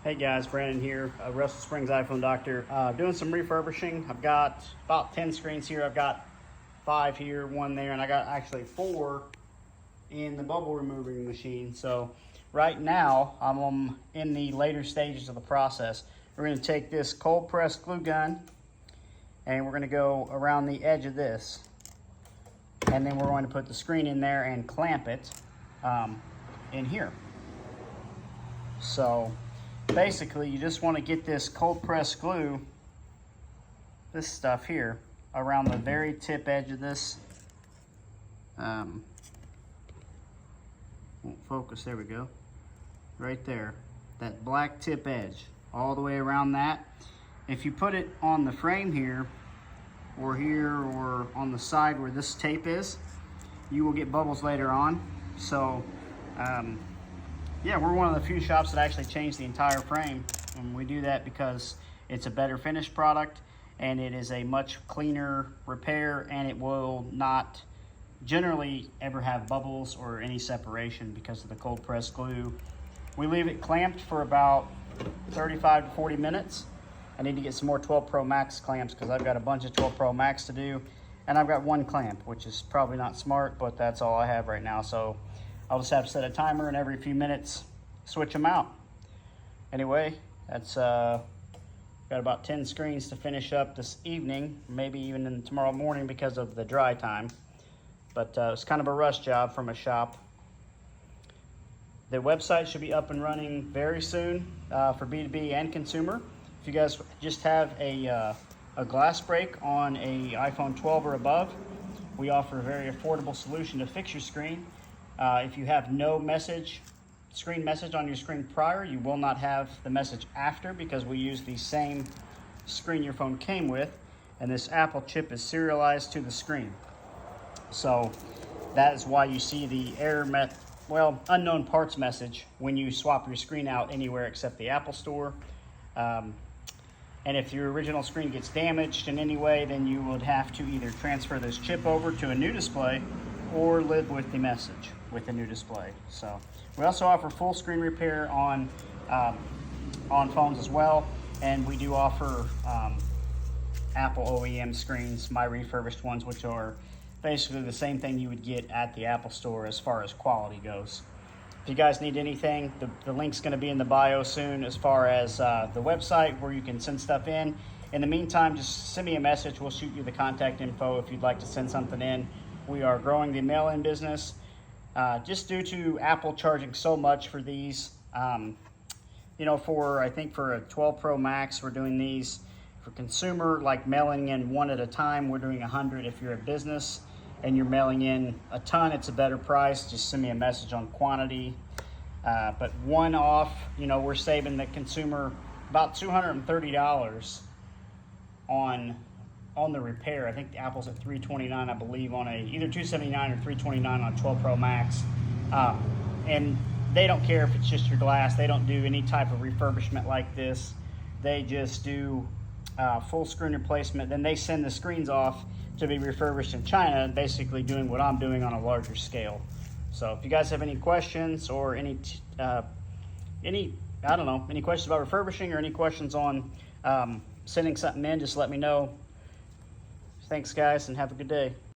Hey guys, Brandon here, Russell Springs iPhone Doctor. Doing some refurbishing. I've got about 10 screens here. I've got 5 here, 1 there, and I got actually 4 in the bubble removing machine. So right now, I'm in the later stages of the process. We're going to take this cold press glue gun and we're going to go around the edge of this. And then we're going to put the screen in there and clamp it in here. So basically, you just want to get this cold press glue, this stuff here, around the very tip edge of this. Won't focus, there we go. Right there, that black tip edge, all the way around that. If you put it on the frame here, or on the side where this tape is, you will get bubbles later on. So, yeah, we're one of the few shops that actually changed the entire frame, and we do that because it's a better finished product and it is a much cleaner repair, and it will not generally ever have bubbles or any separation because of the cold press glue. We leave it clamped for about 35 to 40 minutes. I need to get some more 12 Pro Max clamps because I've got a bunch of 12 Pro Max to do, and I've got 1 clamp, which is probably not smart, but that's all I have right now. So I'll just have to set a timer and every few minutes switch them out. Anyway, that's got about 10 screens to finish up this evening, maybe even in tomorrow morning because of the dry time. But it's kind of a rush job from a shop. The website should be up and running very soon for B2B and consumer. If you guys just have a glass break on a iPhone 12 or above, we offer a very affordable solution to fix your screen. If you have no screen message on your screen prior, you will not have the message after, because we use the same screen your phone came with, and this Apple chip is serialized to the screen. So that is why you see the unknown parts message when you swap your screen out anywhere except the Apple Store. And if your original screen gets damaged in any way, then you would have to either transfer this chip over to a new display or live with the message with the new display. So we also offer full screen repair on phones as well, and we do offer Apple OEM screens, my refurbished ones, which are basically the same thing you would get at the Apple Store as far as quality goes. If you guys need anything, the link's going to be in the bio soon as far as the website where you can send stuff in. In the meantime, just send me a message. We'll shoot you the contact info if you'd like to send something in. We are growing the mail-in business just due to Apple charging so much for these. You know, I think for a 12 Pro Max, we're doing these. For consumer, like mailing in 1 at a time, we're doing 100. If you're a business and you're mailing in a ton, it's a better price. Just send me a message on quantity. But 1 off, you know, we're saving the consumer about $230 on the repair. I think the Apple's at $329, I believe, on either $279 or $329 on a 12 Pro Max. And they don't care if it's just your glass. They don't do any type of refurbishment like this. They just do full screen replacement. Then they send the screens off to be refurbished in China, basically doing what I'm doing on a larger scale. So if you guys have any questions or any questions about refurbishing or any questions on sending something in, just let me know. Thanks guys, and have a good day.